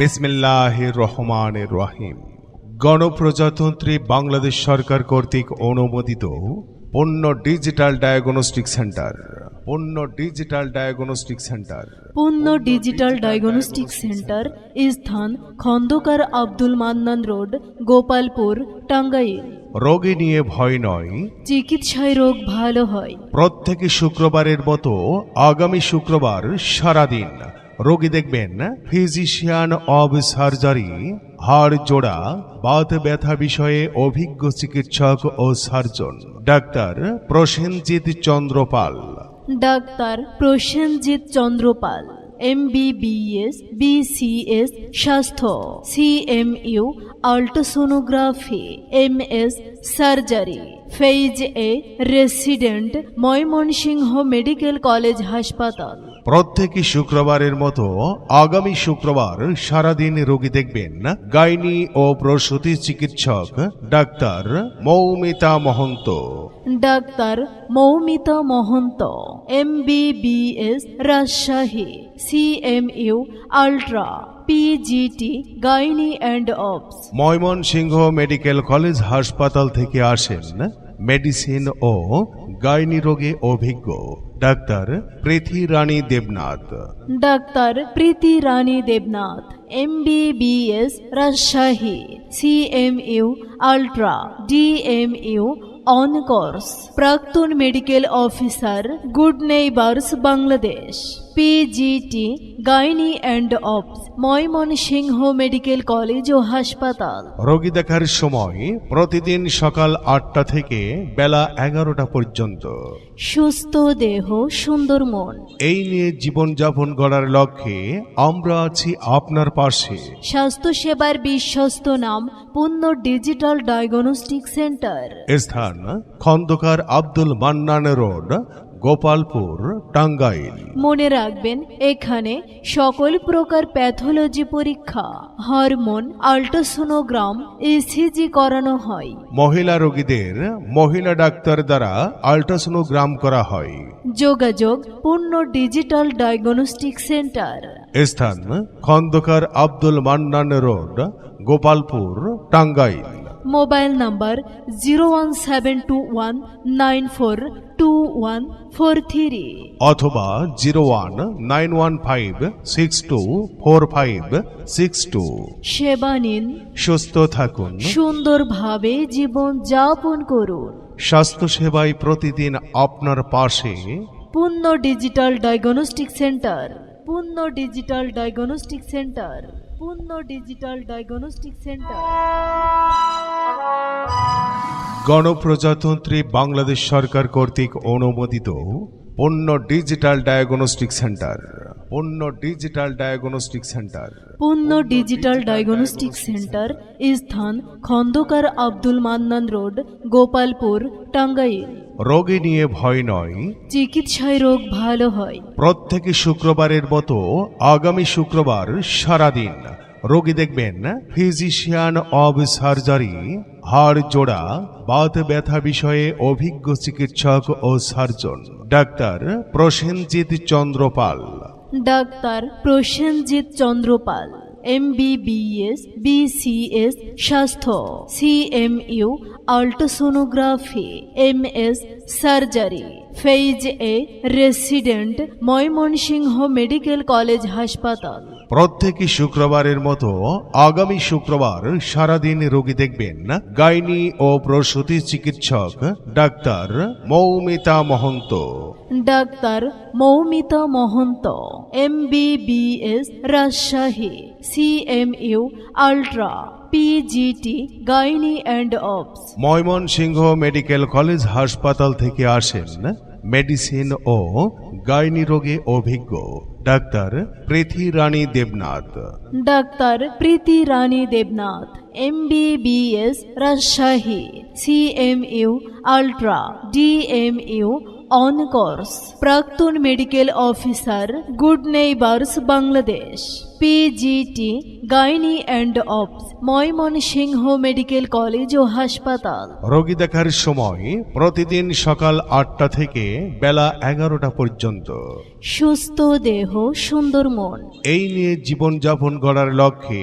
বিসমিল্লাহির রহমানির রহিম। গণপ্রজাতন্ত্রী বাংলাদেশ সরকার কর্তৃক অনুমোদিত পূর্ণ ডিজিটাল ডায়াগনস্টিক সেন্টার। পূর্ণ ডিজিটাল ডায়াগনস্টিক সেন্টার স্থান খন্দকার আব্দুল মান্নান রোড, গোপালপুর, টাঙ্গাইল। রোগী নিয়ে ভয় নয়, চিকিৎসায় রোগ ভালো হয়। প্রত্যেক শুক্রবারের মতো আগামী শুক্রবার সারাদিন রোগী দেখবেন ফিজিশিয়ান অব সার্জারি, হাড় জোড়া, বাত ব্যথা বিষয়ে অভিজ্ঞ চিকিৎসক ও surgeon doctor Prosenjit Chandrapal. Doctor Prosenjit Chandrapal, MBBS, BCS স্বাস্থ্য, CMU ultrasonography, MS surgery, phase A resident, Mymensingh medical college হাসপাতাল। প্রত্যেকই শুক্রবারের মতো আগামী শুক্রবার সারাদিন রোগী দেখবেন গাইনি ও প্রসূতি চিকিৎসক doctor Moumita Mohanta. Doctor Moumita Mohanta, MBBS Rajshahi, CMU ultra, PGT gynae and obs. Mymensingh medical college হাসপাতাল থেকে আসেন মেডিসিন ও গাইনি রোগে অভিজ্ঞ doctor Priti Rani Debnath. Doctor Priti Rani Debnath, MBBS Rajshahi, CMU ultra, DMU on course, প্রাক্তন medical officer, good neighbours Bangladesh, PGT gynae and obs, Mymensingh medical college ও হাসপাতাল। রোগী দেখার সময় প্রতিদিন সকাল 8টা থেকে বেলা 11টা পর্যন্ত। সুস্থ দেহ সুন্দর মন, এই নিয়ে জীবনযাপন গড়ার লক্ষ্যে আমরা আছি আপনার পাশে। স্বাস্থ্য সেবার বিশ্বস্ত নাম পূর্ণ ডিজিটাল ডায়াগনস্টিক সেন্টার। স্থান খন্দকার আব্দুল মান্নান রোড, গোপালপুর, টাঙ্গাইল। মনে রাখবেন, এখানে সকল প্রকার প্যাথোলজি পরীক্ষা, হরমোন, আল্ট্রাসোনোগ্রাম, ECG করানো হয়। মহিলা রোগীদের মহিলা ডাক্তার দ্বারা আল্ট্রাসোনোগ্রাম করা হয়। যোগাযোগ পূর্ণ ডিজিটাল ডায়াগনস্টিক সেন্টার। স্থান Khandakar Abdul Mannan road, Gopalpur, Tangail. Mobile number 01721942143 অথবা 01915624562। সেবা নিন, সুস্থ থাকুন, সুন্দরভাবে জীবন যাপন করুন। স্বাস্থ্য সেবায় প্রতিদিন আপনার পাশে পূর্ণ ডিজিটাল ডায়াগনস্টিক সেন্টার। পূর্ণ ডিজিটাল ডায়াগনস্টিক সেন্টার। পূর্ণ ডিজিটাল ডায়াগনস্টিক সেন্টার। গণপ্রজাতন্ত্রী বাংলাদেশ সরকার কর্তৃক অনুমোদিত পূর্ণ ডিজিটাল ডায়াগনস্টিক সেন্টার। পূর্ণ ডিজিটাল ডায়াগনস্টিক সেন্টার। পূর্ণ ডিজিটাল ডায়াগনস্টিক সেন্টার স্থান খন্দকার আব্দুল মান্নান রোড, গোপালপুর, টাঙ্গাইল। রোগী নিয়ে ভয় নয়, চিকিৎসায় রোগ ভালো হয়। প্রত্যেক শুক্রবারের মতো আগামী শুক্রবার সারাদিন রোগী দেখবেন ফিজিশিয়ান অব সার্জারি, হাড় জোড়া, বাত ব্যথা বিষয়ে অভিজ্ঞ চিকিৎসক ও surgeon doctor Prosenjit Chandrapal. Doctor Prosenjit Chandrapal, MBBS, BCS স্বাস্থ্য, CMU ultrasonography, MS surgery, phase A resident, Mymensingh medical college হাসপাতাল। প্রত্যেকই শুক্রবারের মতো আগামী শুক্রবার সারাদিন রোগী দেখবেন গাইনি ও প্রসূতি চিকিৎসক doctor Moumita Mohanta. Doctor Moumita Mohanta, MBBS Rajshahi, CMU ultra, PGT gynae and obs. Mymensingh medical college হাসপাতাল থেকে আসেন মেডিসিন ও গাইনি রোগে অভিজ্ঞ doctor Priti Rani Debnath. Doctor Priti Rani Debnath, MBBS Rajshahi, CMU ultra, DMU on course, প্রাক্তন medical officer, good neighbours Bangladesh, PGT gynae and obs, Mymensingh medical college ও হাসপাতাল। রোগী দেখার সময় প্রতিদিন সকাল 8টা থেকে বেলা 11টা পর্যন্ত। সুস্থ দেহ সুন্দর মন, এই নিয়ে জীবনযাপন গড়ার লক্ষ্যে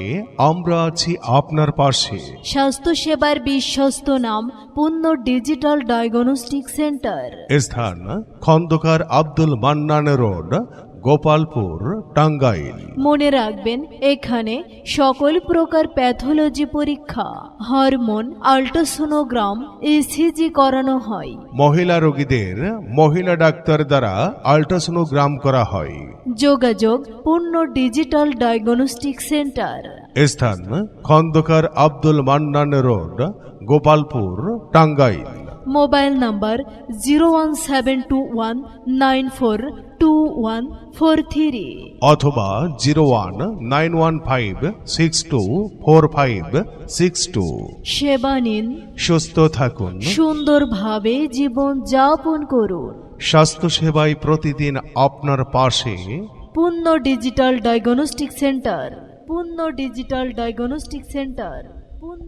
আমরা আছি আপনার পাশে। স্বাস্থ্যসেবার বিশ্বস্ত নাম পূর্ণ ডিজিটাল ডায়াগনস্টিক সেন্টার। স্থান খন্দকার আব্দুল মান্নান রোড, গোপালপুর, টাঙ্গাইল। মনে রাখবেন, এখানে সকল প্রকার প্যাথোলজি পরীক্ষা, হরমোন, আল্ট্রাসোনোগ্রাম, ইসিজি করানো হয়। মহিলা রোগীদের মহিলা ডাক্তার দ্বারা আল্ট্রাসোনোগ্রাম করা হয়। যোগাযোগ পূর্ণ ডিজিটাল ডায়াগনস্টিক সেন্টার। স্থান Khandakar Abdul Mannan road, Gopalpur, Tangail. Mobile number 01721942143 অথবা 01915624562। সেবা নিন, সুস্থ থাকুন, সুন্দরভাবে জীবন যাপন করুন। স্বাস্থ্য সেবায় প্রতিদিন আপনার পাশে। পূর্ণ ডিজিটাল ডায়াগনস্টিক সেন্টার, পূর্ণ ডিজিটাল ডায়াগনস্টিক সেন্টার, পূর্ণ